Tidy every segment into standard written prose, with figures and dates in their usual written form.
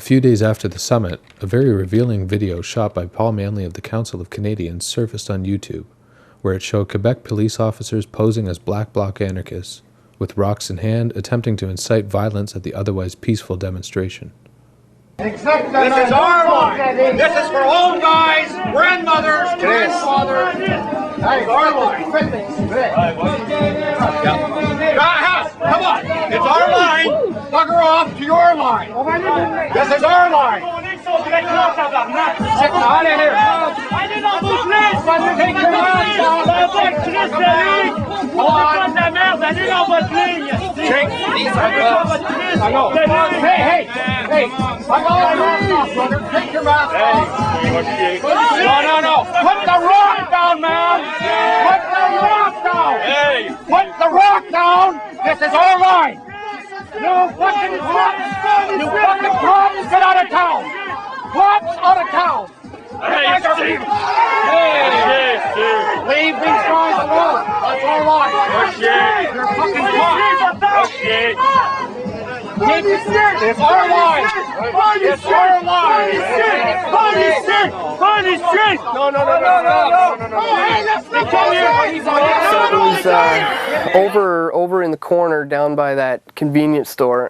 few days after the summit, a very revealing video shot by Paul Manley of the Council of Canadians surfaced on YouTube, where it showed Quebec police officers posing as Black Bloc anarchists, with rocks in hand, attempting to incite violence at the otherwise peaceful demonstration. This is our line. This is for old guys, grandmothers, grandfathers. That is our line. Come on. It's our line. Bugger off to your line. This is our line. Get out of here. Take your hands down. I know. Hey. Take your mask off. No. Put the rock down, man. Put the rock down. Put the rock down. This is our line. You fucking cops, get out of town. Cops out of town. Leave these guys alone. That's our line. You're fucking cops. It's our line. It's our line. No. So it was over in the corner down by that convenience store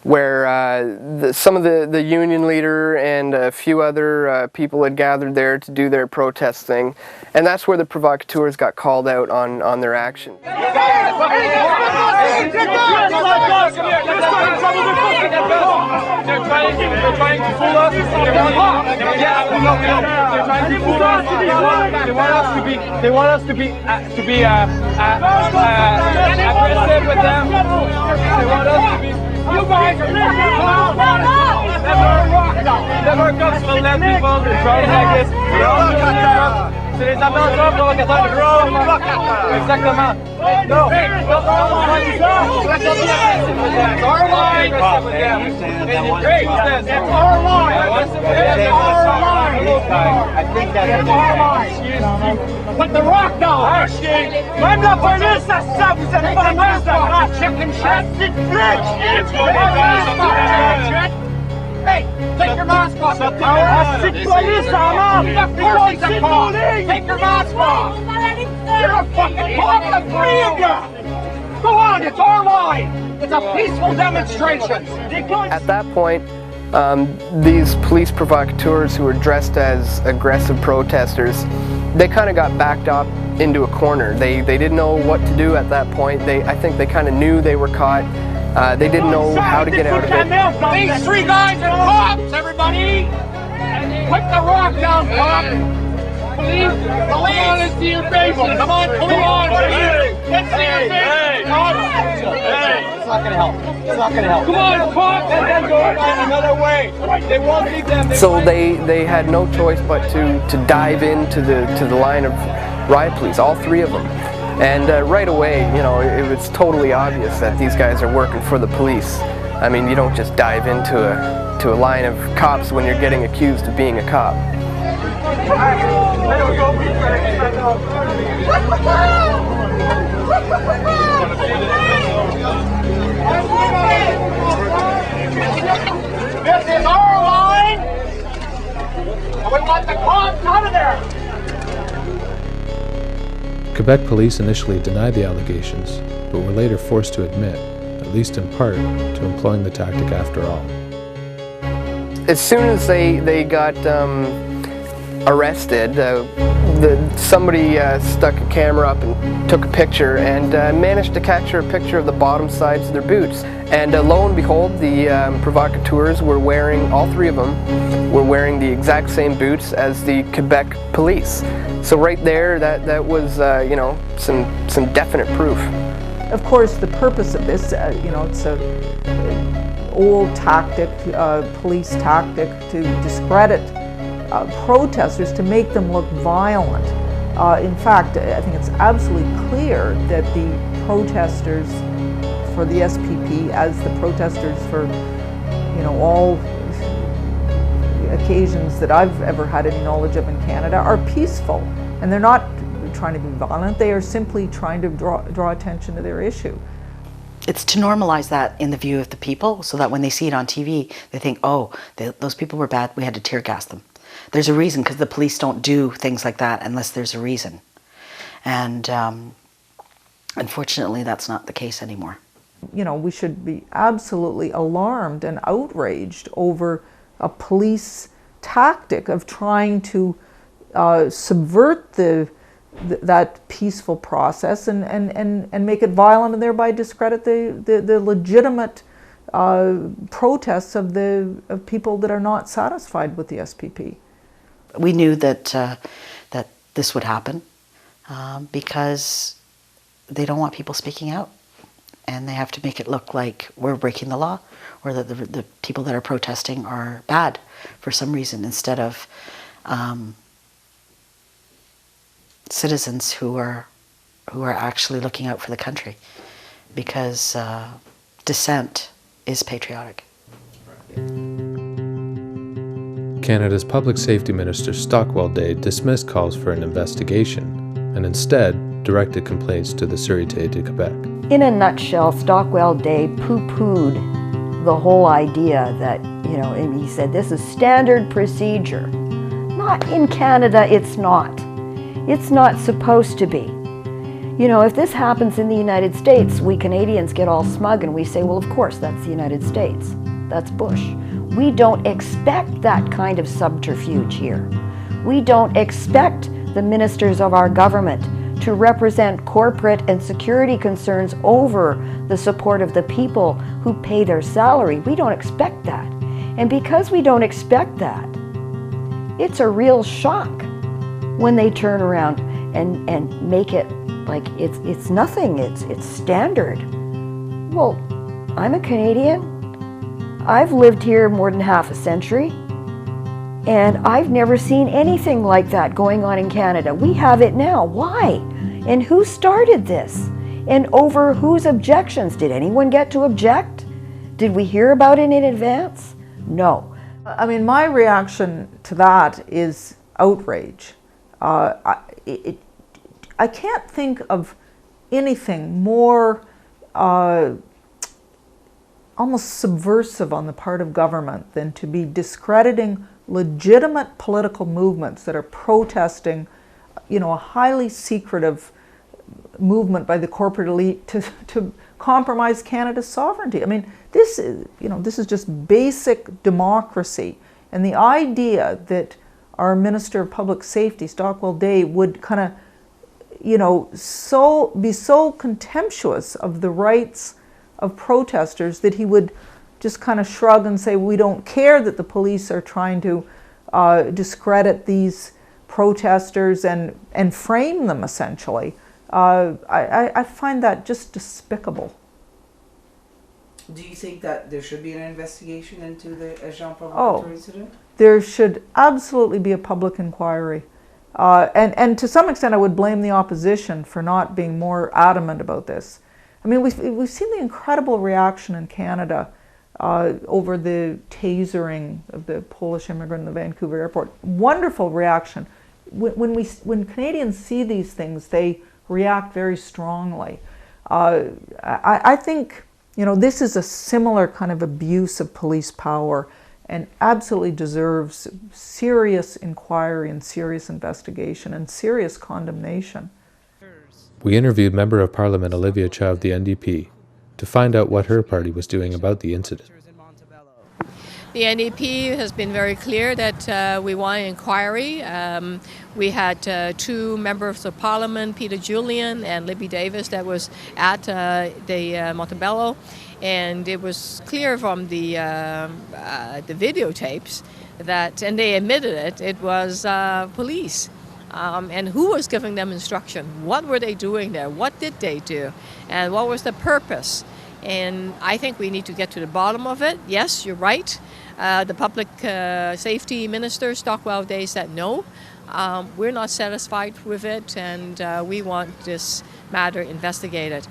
where some of the union leader and a few other people had gathered there to do their protesting, and that's where the provocateurs got called out on their action. They're trying to fool us. They want us to be aggressive with them. They want us to be. You guys are never comes to let people try like this. C'est les amateurs provocateurs de gros. Exactement. No. It's our line. It's our line. I think that's our line. Put the rock down. Même la police, ça vous êtes pas mal de chicken shit. Hey, take your mask off. Take your mask off. You're a fucking cop, the three of you. Go on, it's our line. It's a peaceful demonstration. At that point, these police provocateurs who were dressed as aggressive protesters, they kind of got backed up into a corner. They didn't know what to do at that point. I think they kind of knew they were caught. They didn't know how to get out of it. These three guys are cops, everybody! Put the rock down, cop! Police! Let's see your face! Come on, Let's see your face! It's not gonna help. Come on, cop! And then go another way. They won't leave them. So they had no choice but to dive into the line of riot police, all three of them. And right away, you know, it was totally obvious that these guys are working for the police. I mean, you don't just dive into a line of cops when you're getting accused of being a cop. This is our line! We want the cops out of there! Quebec police initially denied the allegations, but were later forced to admit, at least in part, to employing the tactic after all. As soon as they got arrested, somebody stuck a camera up and took a picture and managed to capture a picture of the bottom sides of their boots. And lo and behold, the provocateurs were wearing, all three of them, were wearing the exact same boots as the Quebec police. So right there, that was, you know, some definite proof. Of course, the purpose of this, you know, it's an old tactic, police tactic to discredit protesters, to make them look violent. In fact, I think it's absolutely clear that the protesters for the SPP, as the protesters for, you know, all occasions that I've ever had any knowledge of in Canada, are peaceful, and they're not trying to be violent. They are simply trying to draw attention to their issue. It's to normalize that in the view of the people so that when they see it on TV, they think, oh, those people were bad, we had to tear gas them. There's a reason, because the police don't do things like that unless there's a reason. And unfortunately, that's not the case anymore. You know, we should be absolutely alarmed and outraged over a police tactic of trying to subvert that peaceful process and make it violent and thereby discredit the legitimate protests of people that are not satisfied with the SPP. We knew that that this would happen because they don't want people speaking out, and they have to make it look like we're breaking the law or that the people that are protesting are bad for some reason, instead of citizens who are actually looking out for the country, because dissent is patriotic. Canada's Public Safety Minister Stockwell Day dismissed calls for an investigation and instead directed complaints to the Sûreté de Quebec. In a nutshell, Stockwell Day poo-pooed the whole idea that, you know, and he said this is standard procedure. Not in Canada, it's not. It's not supposed to be. You know, if this happens in the United States, we Canadians get all smug and we say, well, of course, that's the United States. That's Bush. We don't expect that kind of subterfuge here. We don't expect the ministers of our government to represent corporate and security concerns over the support of the people who pay their salary. We don't expect that. And because we don't expect that, it's a real shock when they turn around and make it like it's nothing, it's standard. Well, I'm a Canadian. I've lived here more than half a century, and I've never seen anything like that going on in Canada. We have it now. Why? And who started this? And over whose objections? Did anyone get to object? Did we hear about it in advance? No. I mean, my reaction to that is outrage. I can't think of anything more almost subversive on the part of government than to be discrediting legitimate political movements that are protesting, you know, a highly secretive movement by the corporate elite to compromise Canada's sovereignty. I mean, this is, you know, this is just basic democracy, and the idea that our Minister of Public Safety, Stockwell Day, would kind of, you know, be so contemptuous of the rights of protesters that he would just kind of shrug and say, we don't care that the police are trying to discredit these protesters and frame them, essentially. I find that just despicable. Do you think that there should be an investigation into the Jean-Paul incident? There should absolutely be a public inquiry. And to some extent, I would blame the opposition for not being more adamant about this. I mean, we've seen the incredible reaction in Canada over the tasering of the Polish immigrant in the Vancouver airport. Wonderful reaction. When Canadians see these things, they react very strongly. I think, you know, this is a similar kind of abuse of police power and absolutely deserves serious inquiry and serious investigation and serious condemnation. We interviewed Member of Parliament Olivia Chow of the NDP to find out what her party was doing about the incident. The NDP has been very clear that we want an inquiry. We had two members of Parliament, Peter Julian and Libby Davis, that was at the Montebello, and it was clear from the videotapes that, and they admitted it was police. And who was giving them instruction? What were they doing there? What did they do? And what was the purpose? And I think we need to get to the bottom of it. Yes, you're right. The Public Safety Minister, Stockwell Day, said no. We're not satisfied with it, and we want this matter investigated.